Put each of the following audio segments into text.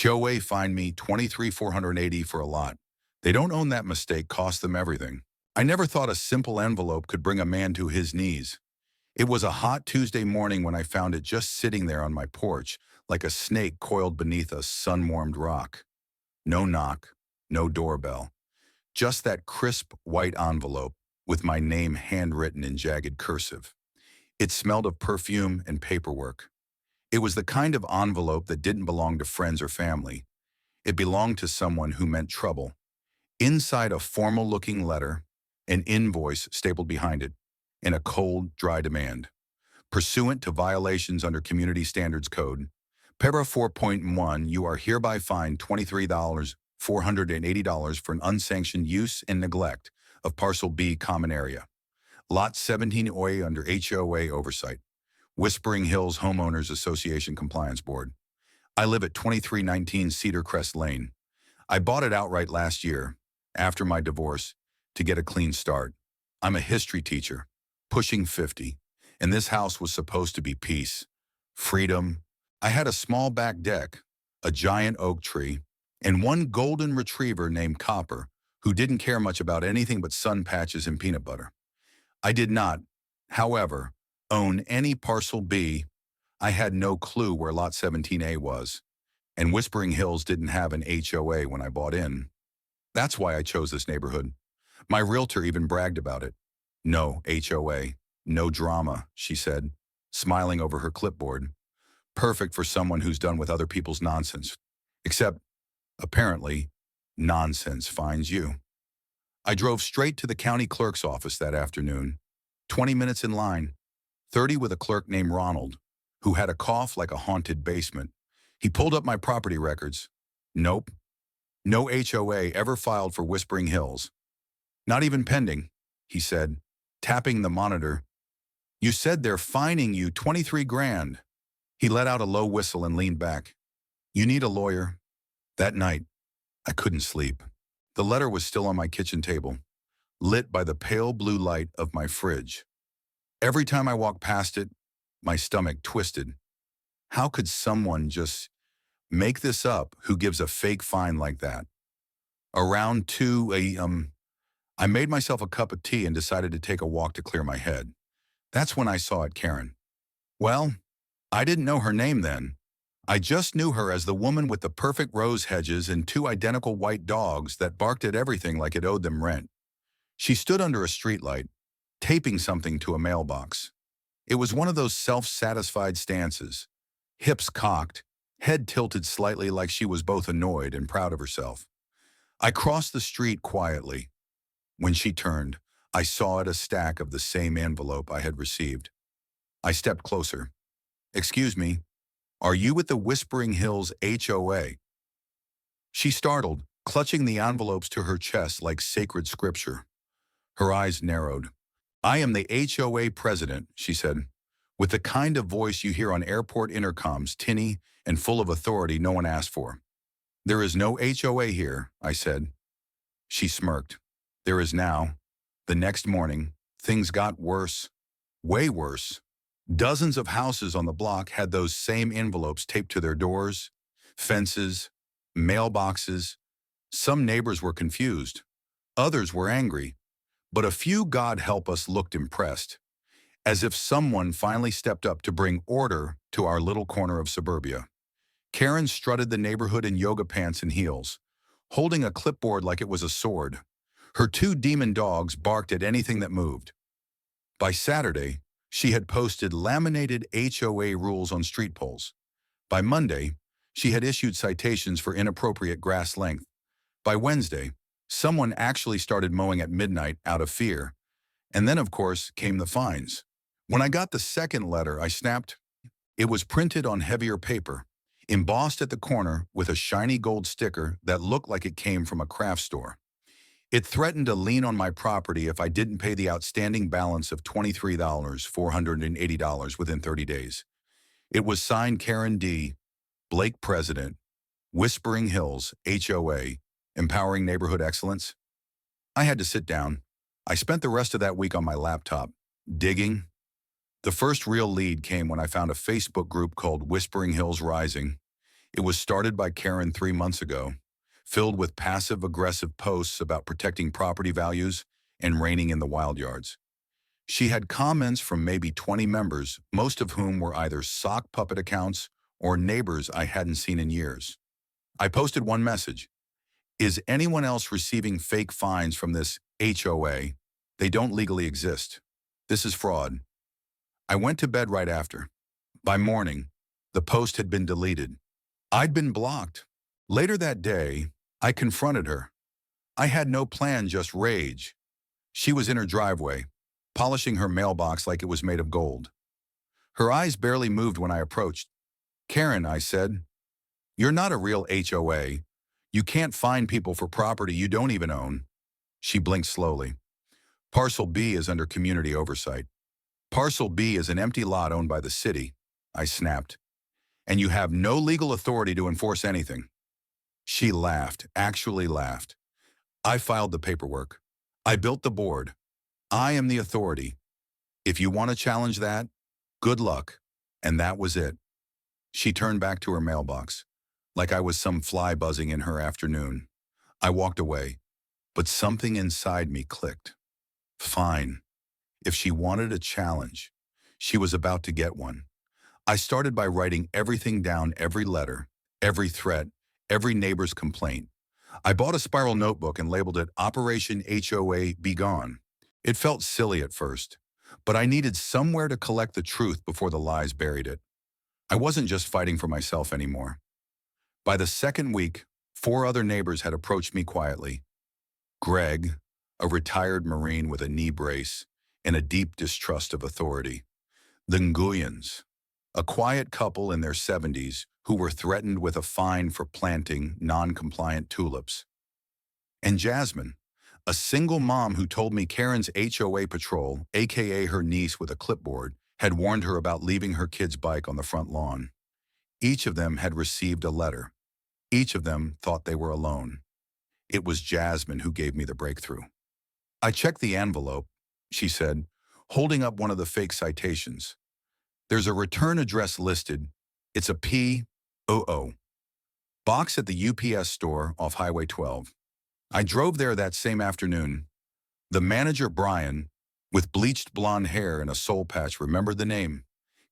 HOA fined me $23,480 for a lot. They don't own that mistake, cost them everything. I never thought a simple envelope could bring a man to his knees. It was a hot Tuesday morning when I found it just sitting there on my porch, like a snake coiled beneath a sun-warmed rock. No knock, no doorbell. Just that crisp white envelope with my name handwritten in jagged cursive. It smelled of perfume and paperwork. It was the kind of envelope that didn't belong to friends or family. It belonged to someone who meant trouble. Inside a formal-looking letter, an invoice stapled behind it, and a cold, dry demand. Pursuant to violations under Community Standards Code, Para 4.1, you are hereby fined $23,480 for an unsanctioned use and neglect of Parcel B Common Area. Lot 17A under HOA oversight. Whispering Hills Homeowners Association Compliance Board. I live at 2319 Cedar Crest Lane. I bought it outright last year, after my divorce, to get a clean start. I'm a history teacher, pushing 50, and this house was supposed to be peace, freedom. I had a small back deck, a giant oak tree, and one golden retriever named Copper, who didn't care much about anything but sun patches and peanut butter. I did not, however, own any Parcel B. I had no clue where Lot 17A was, and Whispering Hills didn't have an HOA when I bought in. That's why I chose this neighborhood. My realtor even bragged about it. No HOA, no drama, she said, smiling over her clipboard. Perfect for someone who's done with other people's nonsense. Except, apparently, nonsense finds you. I drove straight to the county clerk's office that afternoon. 20 minutes in line. 30 with a clerk named Ronald, who had a cough like a haunted basement. He pulled up my property records. Nope. No HOA ever filed for Whispering Hills. Not even pending, he said, tapping the monitor. You said they're fining you 23 grand. He let out a low whistle and leaned back. You need a lawyer. That night, I couldn't sleep. The letter was still on my kitchen table, lit by the pale blue light of my fridge. Every time I walked past it, my stomach twisted. How could someone just make this up who gives a fake fine like that? Around 2 a.m., I made myself a cup of tea and decided to take a walk to clear my head. That's when I saw it, Karen. Well, I didn't know her name then. I just knew her as the woman with the perfect rose hedges and 2 identical white dogs that barked at everything like it owed them rent. She stood under a streetlight, taping something to a mailbox. It was one of those self-satisfied stances, hips cocked, head tilted slightly like she was both annoyed and proud of herself. I crossed the street quietly. When she turned, I saw it a stack of the same envelope I had received. I stepped closer. Excuse me, are you with the Whispering Hills HOA? She startled, clutching the envelopes to her chest like sacred scripture. Her eyes narrowed. I am the HOA president, she said, with the kind of voice you hear on airport intercoms, tinny and full of authority no one asked for. There is no HOA here, I said. She smirked. There is now. The next morning, things got worse. Way worse. Dozens of houses on the block had those same envelopes taped to their doors, fences, mailboxes. Some neighbors were confused. Others were angry. But a few, God help us, looked impressed, as if someone finally stepped up to bring order to our little corner of suburbia. Karen strutted the neighborhood in yoga pants and heels, holding a clipboard like it was a sword. Her 2 demon dogs barked at anything that moved. By Saturday, she had posted laminated HOA rules on street poles. By Monday, she had issued citations for inappropriate grass length. By Wednesday, someone actually started mowing at midnight out of fear. And then, of course, came the fines. When I got the second letter, I snapped. It was printed on heavier paper, embossed at the corner with a shiny gold sticker that looked like it came from a craft store. It threatened to lien on my property if I didn't pay the outstanding balance of $23,480 within 30 days. It was signed Karen D., Blake President, Whispering Hills, HOA, Empowering Neighborhood Excellence. I had to sit down. I spent the rest of that week on my laptop, digging. The first real lead came when I found a Facebook group called Whispering Hills Rising. It was started by Karen 3 months ago, filled with passive-aggressive posts about protecting property values and reigning in the wild yards. She had comments from maybe 20 members, most of whom were either sock puppet accounts or neighbors I hadn't seen in years. I posted one message: is anyone else receiving fake fines from this HOA? They don't legally exist. This is fraud. I went to bed right after. By morning, the post had been deleted. I'd been blocked. Later that day, I confronted her. I had no plan, just rage. She was in her driveway, polishing her mailbox like it was made of gold. Her eyes barely moved when I approached. "Karen," I said, "you're not a real HOA. You can't fine people for property you don't even own." She blinked slowly. "Parcel B is under community oversight." "Parcel B is an empty lot owned by the city," I snapped, "and you have no legal authority to enforce anything." She laughed, actually laughed. "I filed the paperwork. I built the board. I am the authority. If you want to challenge that, good luck." And that was it. She turned back to her mailbox, like I was some fly buzzing in her afternoon. I walked away, but something inside me clicked. Fine. If she wanted a challenge, she was about to get one. I started by writing everything down: every letter, every threat, every neighbor's complaint. I bought a spiral notebook and labeled it Operation HOA Be Gone. It felt silly at first, but I needed somewhere to collect the truth before the lies buried it. I wasn't just fighting for myself anymore. By the second week, 4 other neighbors had approached me quietly. Greg, a retired Marine with a knee brace and a deep distrust of authority. The Nguyens, a quiet couple in their 70s who were threatened with a fine for planting non-compliant tulips. And Jasmine, a single mom who told me Karen's HOA patrol, aka her niece with a clipboard, had warned her about leaving her kid's bike on the front lawn. Each of them had received a letter. Each of them thought they were alone. It was Jasmine who gave me the breakthrough. "I checked the envelope," she said, holding up one of the fake citations. "There's a return address listed. It's a P.O.O. box at the UPS store off Highway 12. I drove there that same afternoon. The manager, Brian, with bleached blonde hair and a soul patch, remembered the name.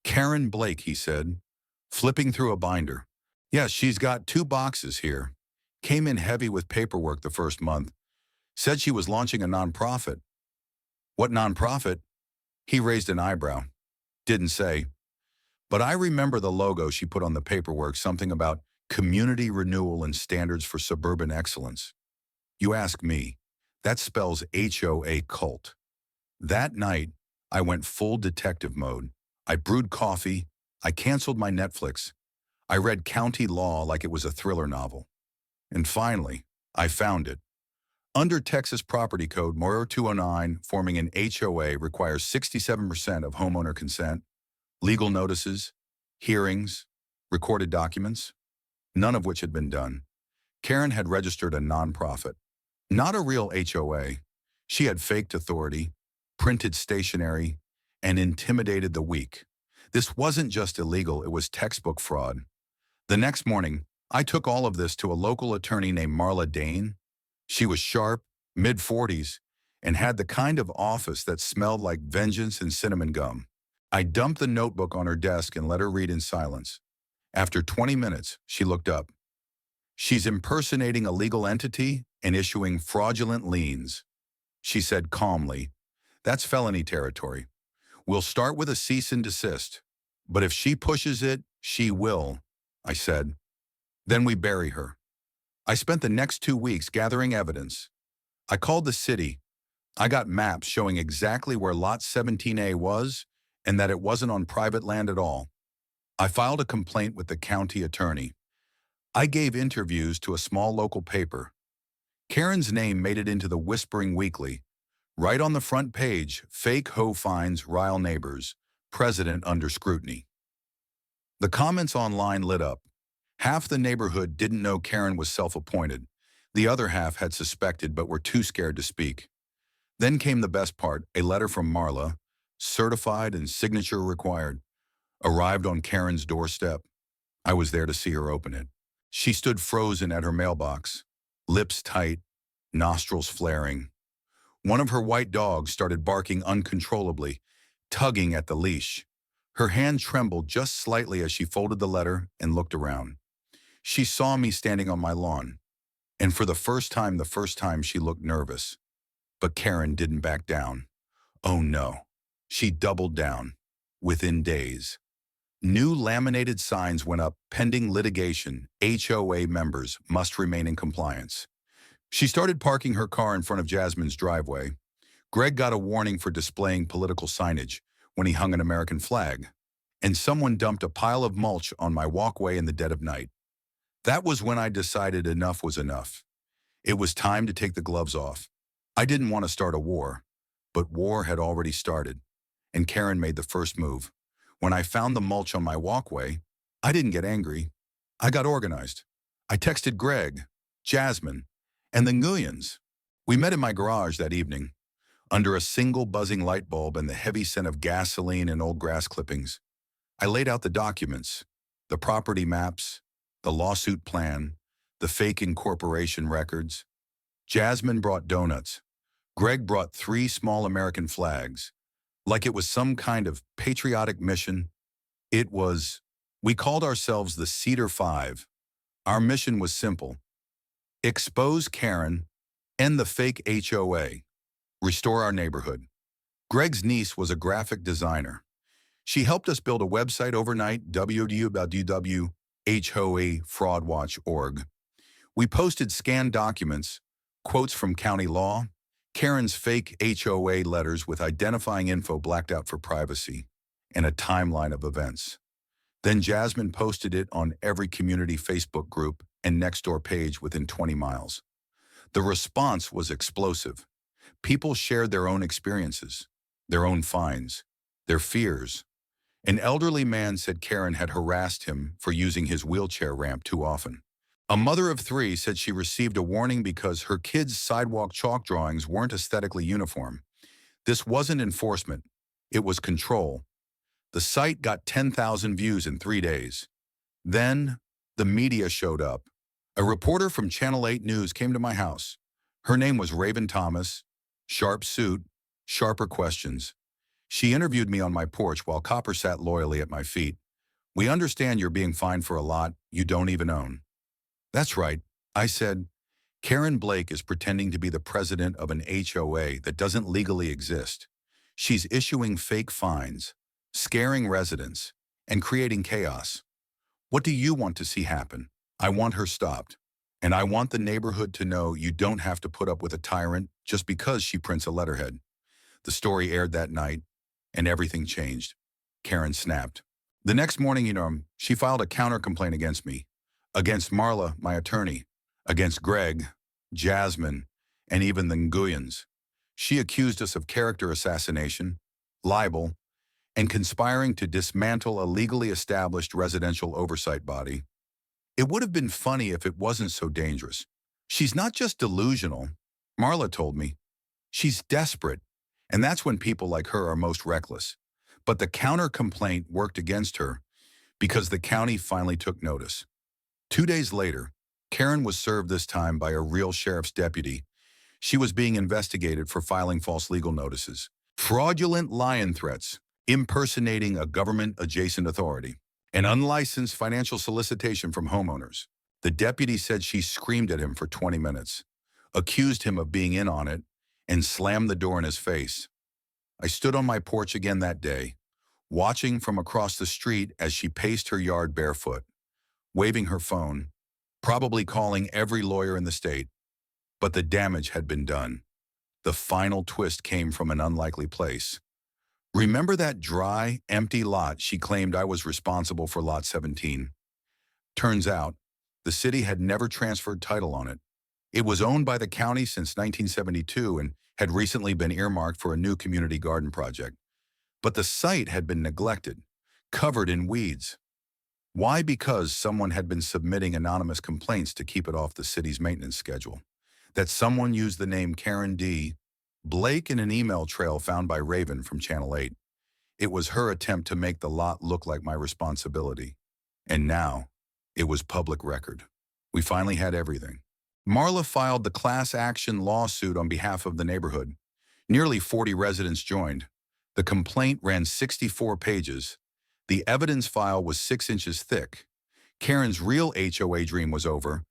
Karen Blake," he said, flipping through a binder. "Yes, she's got 2 boxes here. Came in heavy with paperwork the first month. Said she was launching a nonprofit." "What nonprofit?" He raised an eyebrow. "Didn't say. But I remember the logo she put on the paperwork, something about community renewal and standards for suburban excellence. You ask me, that spells HOA cult." That night, I went full detective mode. I brewed coffee. I canceled my Netflix. I read county law like it was a thriller novel. And finally, I found it. Under Texas Property Code Moro 209, forming an HOA requires 67% of homeowner consent, legal notices, hearings, recorded documents, none of which had been done. Karen had registered a nonprofit, not a real HOA. She had faked authority, printed stationery, and intimidated the weak. This wasn't just illegal, it was textbook fraud. The next morning, I took all of this to a local attorney named Marla Dane. She was sharp, mid-40s, and had the kind of office that smelled like vengeance and cinnamon gum. I dumped the notebook on her desk and let her read in silence. After 20 minutes, she looked up. "She's impersonating a legal entity and issuing fraudulent liens," she said calmly. "That's felony territory. We'll start with a cease and desist. But if she pushes it, she will," I said. "Then we bury her." I spent the next 2 weeks gathering evidence. I called the city. I got maps showing exactly where Lot 17A was and that it wasn't on private land at all. I filed a complaint with the county attorney. I gave interviews to a small local paper. Karen's name made it into the Whispering Weekly. Right on the front page, "Fake hoe fines rile neighbors. President under scrutiny." The comments online lit up. Half the neighborhood didn't know Karen was self-appointed. The other half had suspected but were too scared to speak. Then came the best part: a letter from Marla, certified and signature required, arrived on Karen's doorstep. I was there to see her open it. She stood frozen at her mailbox, lips tight, nostrils flaring. One of her white dogs started barking uncontrollably, tugging at the leash. Her hand trembled just slightly as she folded the letter and looked around. She saw me standing on my lawn, and for the first time she looked nervous. But Karen didn't back down. Oh no. She doubled down. Within days. New laminated signs went up, pending litigation. HOA members must remain in compliance. She started parking her car in front of Jasmine's driveway. Greg got a warning for displaying political signage when he hung an American flag. And someone dumped a pile of mulch on my walkway in the dead of night. That was when I decided enough was enough. It was time to take the gloves off. I didn't want to start a war, but war had already started, and Karen made the first move. When I found the mulch on my walkway, I didn't get angry. I got organized. I texted Greg, Jasmine, and the Nguyens. We met in my garage that evening, under a single buzzing light bulb and the heavy scent of gasoline and old grass clippings. I laid out the documents, the property maps, the lawsuit plan, the fake incorporation records. Jasmine brought donuts. Greg brought 3 small American flags. Like it was some kind of patriotic mission. We called ourselves the Cedar Five. Our mission was simple. Expose Karen, end the fake HOA, restore our neighborhood. Greg's niece was a graphic designer. She helped us build a website overnight, www.hoafraudwatch.org. We posted scanned documents, quotes from county law, Karen's fake HOA letters with identifying info blacked out for privacy, and a timeline of events. Then Jasmine posted it on every community Facebook group and Nextdoor page within 20 miles. The response was explosive. People shared their own experiences, their own finds, their fears. An elderly man said Karen had harassed him for using his wheelchair ramp too often. A mother of 3 said she received a warning because her kids' sidewalk chalk drawings weren't aesthetically uniform. This wasn't enforcement. It was control. The site got 10,000 views in 3 days. Then, the media showed up. A reporter from Channel 8 News came to my house. Her name was Raven Thomas. Sharp suit, sharper questions. She interviewed me on my porch while Copper sat loyally at my feet. We understand you're being fined for a lot you don't even own. That's right, I said. Karen Blake is pretending to be the president of an HOA that doesn't legally exist. She's issuing fake fines, scaring residents, and creating chaos. What do you want to see happen? I want her stopped. And I want the neighborhood to know you don't have to put up with a tyrant just because she prints a letterhead. The story aired that night, and everything changed. Karen snapped. The next morning, she filed a counter-complaint against me, against Marla, my attorney, against Greg, Jasmine, and even the Nguyens. She accused us of character assassination, libel, and conspiring to dismantle a legally established residential oversight body. It would have been funny if it wasn't so dangerous. She's not just delusional, Marla told me. She's desperate, and that's when people like her are most reckless. But the counter-complaint worked against her because the county finally took notice. 2 days later, Karen was served this time by a real sheriff's deputy. She was being investigated for filing false legal notices, fraudulent lion threats, impersonating a government-adjacent authority, and unlicensed financial solicitation from homeowners. The deputy said she screamed at him for 20 minutes, accused him of being in on it, and slammed the door in his face. I stood on my porch again that day, watching from across the street as she paced her yard barefoot, waving her phone, probably calling every lawyer in the state. But the damage had been done. The final twist came from an unlikely place. Remember that dry, empty lot she claimed I was responsible for Lot 17? Turns out, the city had never transferred title on it. It was owned by the county since 1972 and had recently been earmarked for a new community garden project. But the site had been neglected, covered in weeds. Why? Because someone had been submitting anonymous complaints to keep it off the city's maintenance schedule. That someone used the name Karen D. Blake in an email trail found by Raven from Channel 8. It was her attempt to make the lot look like my responsibility. And now, it was public record. We finally had everything. Marla filed the class action lawsuit on behalf of the neighborhood. Nearly 40 residents joined. The complaint ran 64 pages. The evidence file was 6 inches thick. Karen's real HOA dream was over,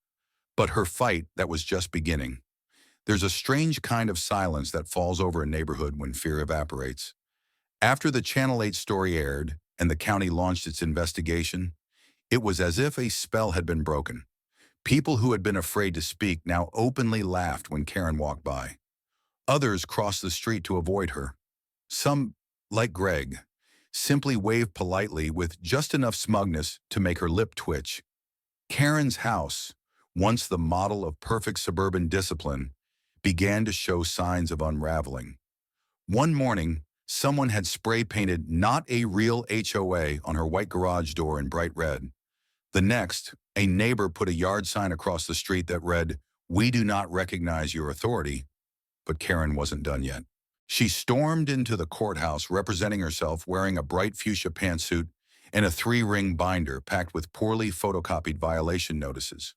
but her fight that was just beginning. There's a strange kind of silence that falls over a neighborhood when fear evaporates. After the Channel 8 story aired and the county launched its investigation, it was as if a spell had been broken. People who had been afraid to speak now openly laughed when Karen walked by. Others crossed the street to avoid her. Some, like Greg, simply waved politely with just enough smugness to make her lip twitch. Karen's house, once the model of perfect suburban discipline, began to show signs of unraveling. One morning, someone had spray-painted "Not a Real HOA" on her white garage door in bright red. The next, a neighbor put a yard sign across the street that read, "We do not recognize your authority." But Karen wasn't done yet. She stormed into the courthouse representing herself wearing a bright fuchsia pantsuit and a 3-ring binder packed with poorly photocopied violation notices.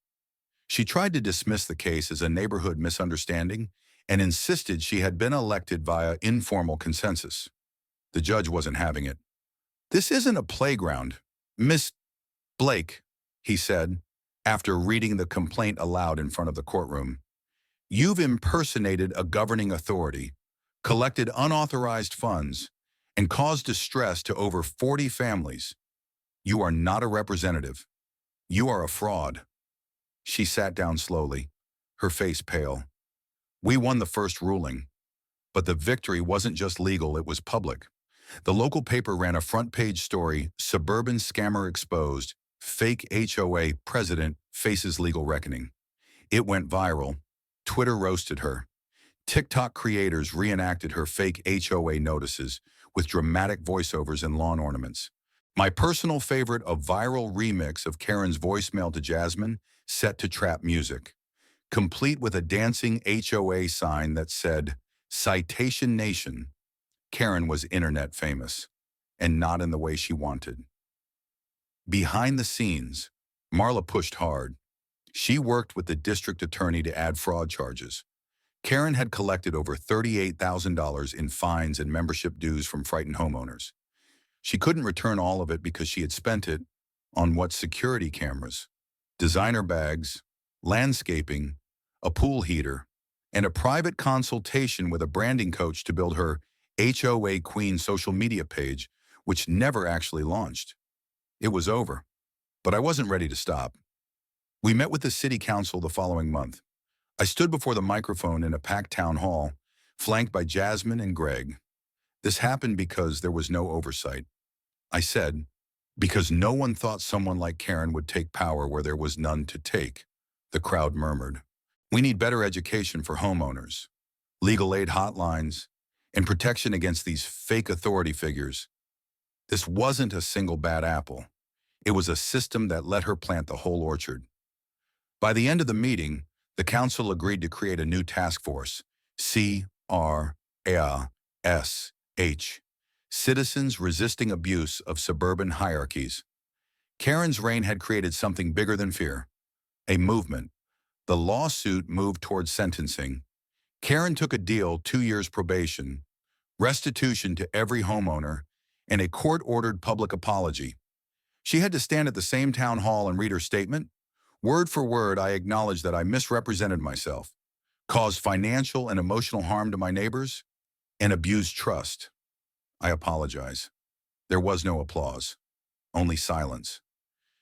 She tried to dismiss the case as a neighborhood misunderstanding and insisted she had been elected via informal consensus. The judge wasn't having it. "This isn't a playground, Miss Blake," he said, after reading the complaint aloud in front of the courtroom. "You've impersonated a governing authority, collected unauthorized funds, and caused distress to over 40 families. You are not a representative. You are a fraud." She sat down slowly, her face pale. "We won the first ruling, but the victory wasn't just legal, it was public." The local paper ran a front-page story, "Suburban Scammer Exposed, Fake HOA President Faces Legal Reckoning." It went viral. Twitter roasted her. TikTok creators reenacted her fake HOA notices with dramatic voiceovers and lawn ornaments. My personal favorite, a viral remix of Karen's voicemail to Jasmine, set to trap music, complete with a dancing HOA sign that said, "Citation Nation." Karen was internet famous, and not in the way she wanted. Behind the scenes, Marla pushed hard. She worked with the district attorney to add fraud charges. Karen had collected over $38,000 in fines and membership dues from frightened homeowners. She couldn't return all of it because she had spent it on what? Security cameras, designer bags, landscaping, a pool heater, and a private consultation with a branding coach to build her HOA Queen social media page, which never actually launched. It was over, but I wasn't ready to stop. We met with the city council the following month. I stood before the microphone in a packed town hall, flanked by Jasmine and Greg. This happened because there was no oversight. I said, because no one thought someone like Karen would take power where there was none to take. The crowd murmured. We need better education for homeowners, legal aid hotlines, and protection against these fake authority figures. This wasn't a single bad apple. It was a system that let her plant the whole orchard. By the end of the meeting, the council agreed to create a new task force, CRASH, Citizens Resisting Abuse of Suburban Hierarchies. Karen's reign had created something bigger than fear, a movement. The lawsuit moved towards sentencing. Karen took a deal: 2 years probation, restitution to every homeowner, and a court-ordered public apology. She had to stand at the same town hall and read her statement. Word for word, I acknowledged that I misrepresented myself, caused financial and emotional harm to my neighbors, and abused trust. I apologize. There was no applause, only silence.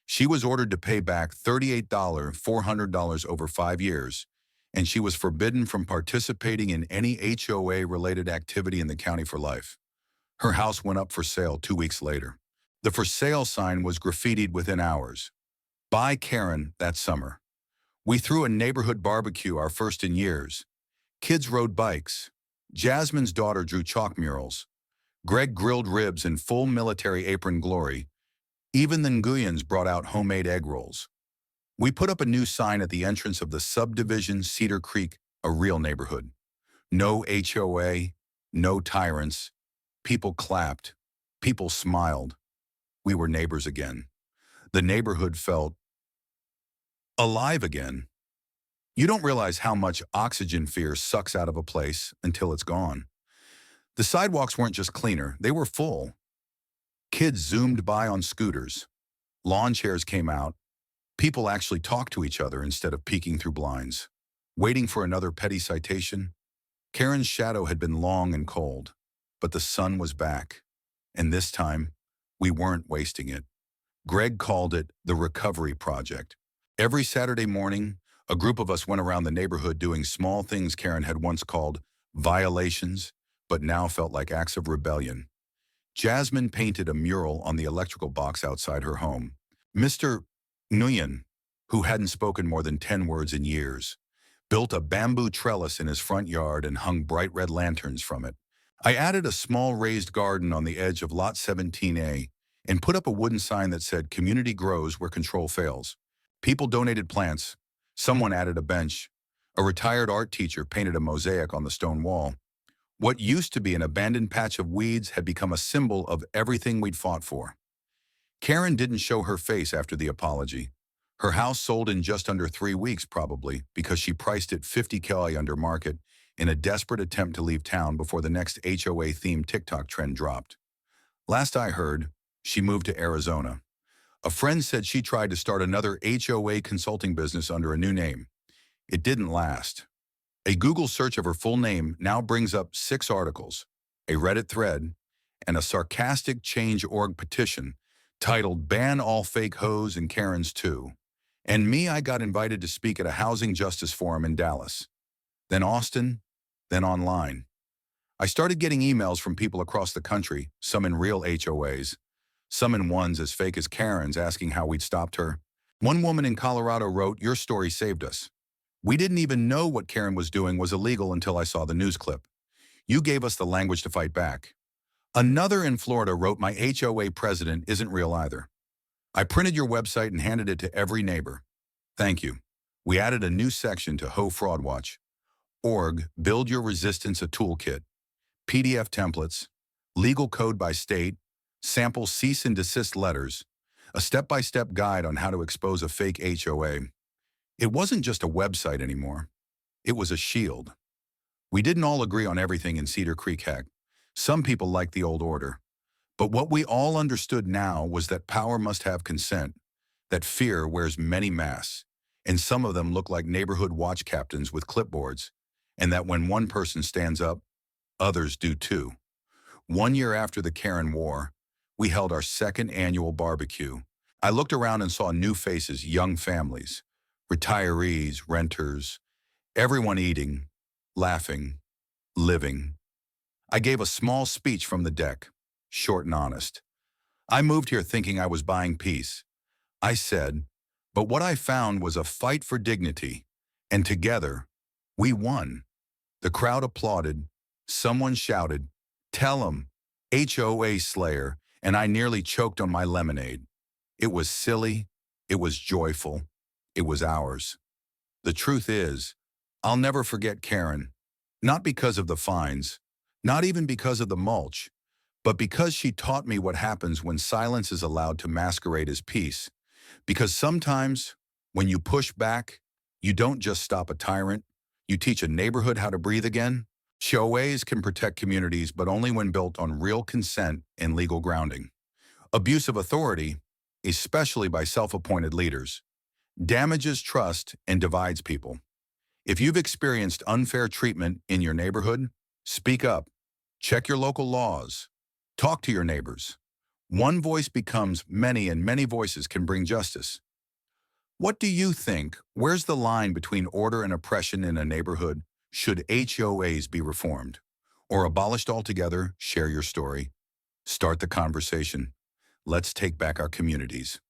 She was ordered to pay back $38,400 over 5 years, and she was forbidden from participating in any HOA-related activity in the county for life. Her house went up for sale 2 weeks later. The for sale sign was graffitied within hours. By Karen that summer. We threw a neighborhood barbecue, our first in years. Kids rode bikes. Jasmine's daughter drew chalk murals. Greg grilled ribs in full military apron glory. Even the Nguyens brought out homemade egg rolls. We put up a new sign at the entrance of the subdivision Cedar Creek, a real neighborhood. No HOA, no tyrants. People clapped. People smiled. We were neighbors again. The neighborhood felt alive again. You don't realize how much oxygen fear sucks out of a place until it's gone. The sidewalks weren't just cleaner, they were full. Kids zoomed by on scooters. Lawn chairs came out. People actually talked to each other instead of peeking through blinds. Waiting for another petty citation, Karen's shadow had been long and cold, but the sun was back. And this time, we weren't wasting it. Greg called it the Recovery Project. Every Saturday morning, a group of us went around the neighborhood doing small things Karen had once called violations, but now felt like acts of rebellion. Jasmine painted a mural on the electrical box outside her home. Mr. Nguyen, who hadn't spoken more than 10 words in years, built a bamboo trellis in his front yard and hung bright red lanterns from it. I added a small raised garden on the edge of Lot 17A and put up a wooden sign that said, "Community grows where control fails." People donated plants. Someone added a bench. A retired art teacher painted a mosaic on the stone wall. What used to be an abandoned patch of weeds had become a symbol of everything we'd fought for. Karen didn't show her face after the apology. Her house sold in just under 3 weeks, probably, because she priced it $50K under market in a desperate attempt to leave town before the next HOA-themed TikTok trend dropped. Last I heard, she moved to Arizona. A friend said she tried to start another HOA consulting business under a new name. It didn't last. A Google search of her full name now brings up 6 articles, a Reddit thread, and a sarcastic Change.org petition titled "Ban All Fake Hoes and Karens Too." And me, I got invited to speak at a housing justice forum in Dallas. Then Austin, then online. I started getting emails from people across the country, some in real HOAs, some in ones as fake as Karen's, asking how we'd stopped her. One woman in Colorado wrote, "Your story saved us. We didn't even know what Karen was doing was illegal until I saw the news clip. You gave us the language to fight back." Another in Florida wrote, "My HOA president isn't real either. I printed your website and handed it to every neighbor. Thank you. We added a new section to HO Fraud Watch. Org, Build Your Resistance, a toolkit, PDF templates, legal code by state, sample cease and desist letters, a step-by-step guide on how to expose a fake HOA. It wasn't just a website anymore. It was a shield. We didn't all agree on everything in Cedar Creek, heck. Some people liked the old order. But what we all understood now was that power must have consent, that fear wears many masks, and some of them look like neighborhood watch captains with clipboards, and that when one person stands up, others do too. 1 year after the Karen War, we held our second annual barbecue. I looked around and saw new faces, young families, retirees, renters, everyone eating, laughing, living. I gave a small speech from the deck, short and honest. I moved here thinking I was buying peace. I said, but what I found was a fight for dignity, and together, we won. The crowd applauded. Someone shouted, "Tell 'em, HOA Slayer," and I nearly choked on my lemonade. It was silly. It was joyful. It was ours. The truth is, I'll never forget Karen, not because of the fines, not even because of the mulch, but because she taught me what happens when silence is allowed to masquerade as peace. Because sometimes, when you push back, you don't just stop a tyrant, you teach a neighborhood how to breathe again. HOAs can protect communities, but only when built on real consent and legal grounding. Abuse of authority, especially by self-appointed leaders, damages trust and divides people. If you've experienced unfair treatment in your neighborhood, speak up. Check your local laws. Talk to your neighbors. One voice becomes many, and many voices can bring justice. What do you think? Where's the line between order and oppression in a neighborhood? Should HOAs be reformed or abolished altogether? Share your story. Start the conversation. Let's take back our communities.